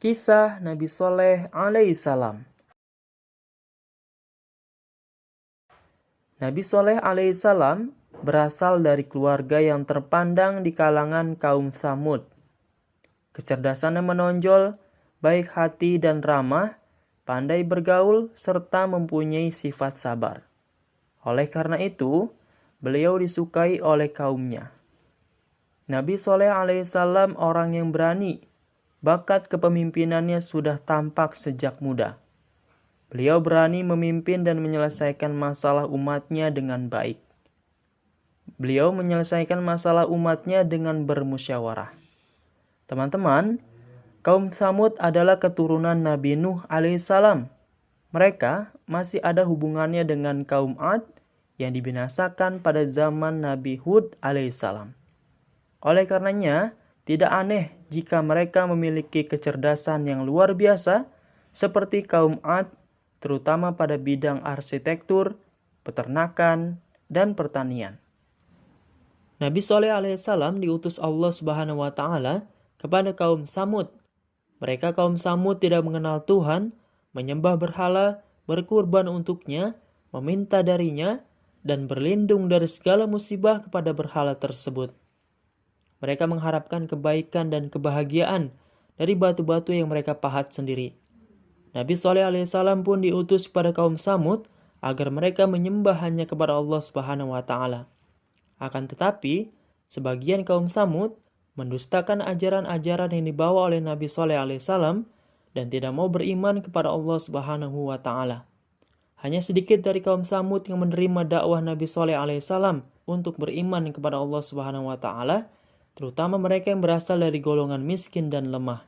Kisah Nabi Soleh alaihissalam. Nabi Soleh alaihissalam berasal dari keluarga yang terpandang di kalangan kaum Tsamud. Kecerdasannya menonjol, baik hati dan ramah, pandai bergaul, serta mempunyai sifat sabar. Oleh karena itu, beliau disukai oleh kaumnya. Nabi Soleh alaihissalam orang yang berani. Bakat kepemimpinannya sudah tampak sejak muda. Beliau berani memimpin dan menyelesaikan masalah umatnya dengan baik. Beliau menyelesaikan masalah umatnya dengan bermusyawarah. Teman-teman, kaum Tsamud adalah keturunan Nabi Nuh alaihissalam. Mereka masih ada hubungannya dengan kaum Ad yang dibinasakan pada zaman Nabi Hud alaihissalam. Oleh karenanya, tidak aneh jika mereka memiliki kecerdasan yang luar biasa seperti kaum Ad, terutama pada bidang arsitektur, peternakan, dan pertanian. Nabi Soleh alaihissalam diutus Allah Subhanahu wa Ta'ala kepada kaum Tsamud. Mereka kaum Tsamud tidak mengenal Tuhan, menyembah berhala, berkurban untuknya, meminta darinya, dan berlindung dari segala musibah kepada berhala tersebut. Mereka mengharapkan kebaikan dan kebahagiaan dari batu-batu yang mereka pahat sendiri. Nabi Soleh alaihissalam pun diutus kepada kaum Tsamud agar mereka menyembah hanya kepada Allah Subhanahu wa Ta'ala. Akan tetapi, sebagian kaum Tsamud mendustakan ajaran-ajaran yang dibawa oleh Nabi Soleh alaihissalam dan tidak mau beriman kepada Allah Subhanahu wa Ta'ala. Hanya sedikit dari kaum Tsamud yang menerima dakwah Nabi Soleh alaihissalam untuk beriman kepada Allah Subhanahu wa Ta'ala, terutama mereka yang berasal dari golongan miskin dan lemah.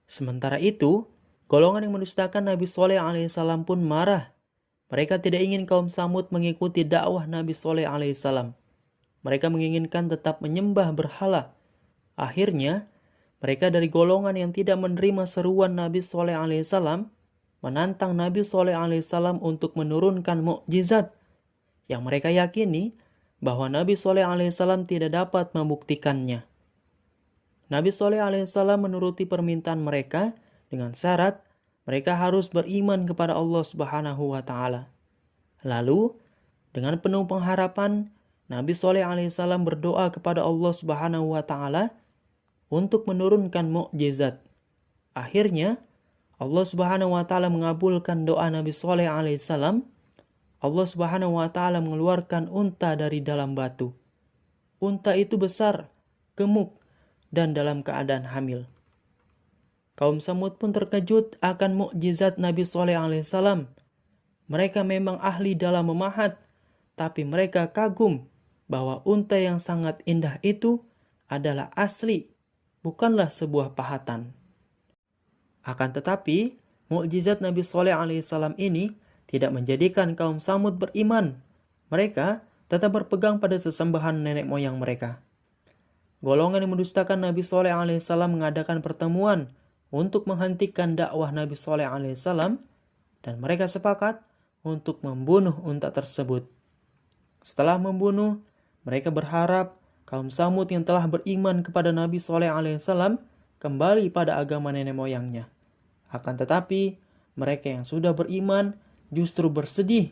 Sementara itu, golongan yang mendustakan Nabi Soleh alaihissalam pun marah. Mereka tidak ingin kaum Tsamud mengikuti dakwah Nabi Soleh alaihissalam. Mereka menginginkan tetap menyembah berhala. Akhirnya, mereka dari golongan yang tidak menerima seruan Nabi Soleh alaihissalam menantang Nabi Soleh alaihissalam untuk menurunkan mukjizat yang mereka yakini bahwa Nabi Soleh alaihissalam tidak dapat membuktikannya. Nabi Soleh alaihissalam menuruti permintaan mereka dengan syarat mereka harus beriman kepada Allah Subhanahu wa Ta'ala. Lalu, dengan penuh pengharapan, Nabi Soleh alaihissalam berdoa kepada Allah Subhanahu wa Ta'ala untuk menurunkan mukjizat. Akhirnya, Allah Subhanahu wa Ta'ala mengabulkan doa Nabi Soleh alaihissalam. Allah Subhanahu wa Ta'ala mengeluarkan unta dari dalam batu. Unta itu besar, gemuk, dan dalam keadaan hamil. Kaum Tsamud pun terkejut akan mukjizat Nabi Soleh alaihissalam. Mereka memang ahli dalam memahat, tapi mereka kagum bahwa unta yang sangat indah itu adalah asli, bukanlah sebuah pahatan. Akan tetapi, mukjizat Nabi Soleh alaihissalam ini tidak menjadikan kaum Tsamud beriman. Mereka tetap berpegang pada sesembahan nenek moyang mereka. Golongan yang mendustakan Nabi Soleh alaihissalam mengadakan pertemuan untuk menghentikan dakwah Nabi Soleh alaihissalam dan mereka sepakat untuk membunuh unta tersebut. Setelah membunuh, mereka berharap kaum Tsamud yang telah beriman kepada Nabi Soleh alaihissalam kembali pada agama nenek moyangnya. Akan tetapi, mereka yang sudah beriman justru bersedih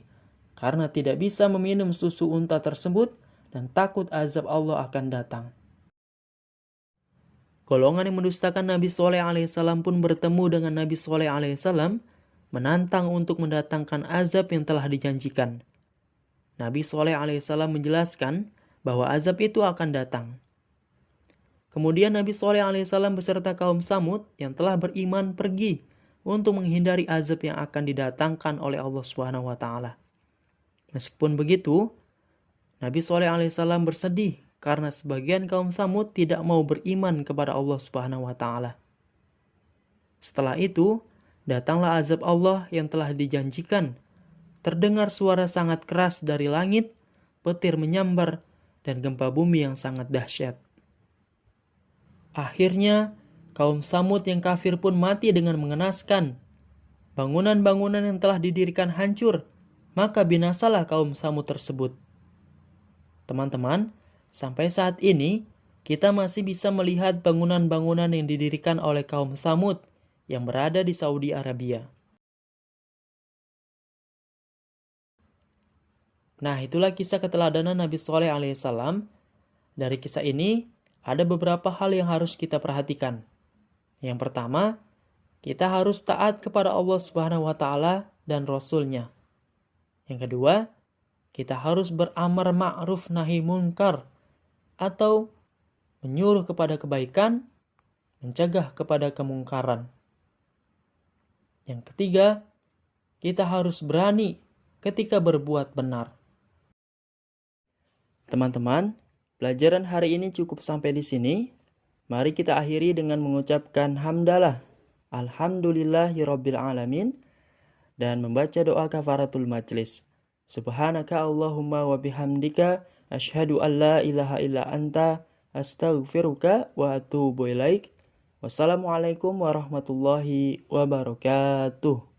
karena tidak bisa meminum susu unta tersebut dan takut azab Allah akan datang. Golongan yang mendustakan Nabi Soleh alaihissalam pun bertemu dengan Nabi Soleh alaihissalam menantang untuk mendatangkan azab yang telah dijanjikan. Nabi Soleh alaihissalam menjelaskan bahwa azab itu akan datang. Kemudian Nabi Soleh alaihissalam beserta kaum Tsamud yang telah beriman pergi untuk menghindari azab yang akan didatangkan oleh Allah Subhanahu wa Ta'ala. Meskipun begitu, Nabi Soleh alaihissalam bersedih karena sebagian kaum Tsamud tidak mau beriman kepada Allah Subhanahu wa Ta'ala. Setelah itu, datanglah azab Allah yang telah dijanjikan. Terdengar suara sangat keras dari langit, petir menyambar, dan gempa bumi yang sangat dahsyat. Akhirnya, kaum Tsamud yang kafir pun mati dengan mengenaskan. Bangunan-bangunan yang telah didirikan hancur, maka binasalah kaum Tsamud tersebut. Teman-teman, sampai saat ini, kita masih bisa melihat bangunan-bangunan yang didirikan oleh kaum Tsamud yang berada di Saudi Arabia. Nah, itulah kisah keteladanan Nabi Shaleh alaihissalam. Dari kisah ini, ada beberapa hal yang harus kita perhatikan. Yang pertama, kita harus taat kepada Allah Subhanahu wa Ta'ala dan Rasul-Nya. Yang kedua, kita harus beramar ma'ruf nahi munkar, atau menyuruh kepada kebaikan, mencegah kepada kemungkaran. Yang ketiga, kita harus berani ketika berbuat benar. Teman-teman, pelajaran hari ini cukup sampai di sini. Mari kita akhiri dengan mengucapkan hamdalah, alhamdulillahirabbil alamin, dan membaca doa kafaratul majlis. Subhanaka Allahumma wa bihamdika asyhadu an la ilaha illa anta astaghfiruka wa atubu ilaik. Wassalamualaikum warahmatullahi wabarakatuh.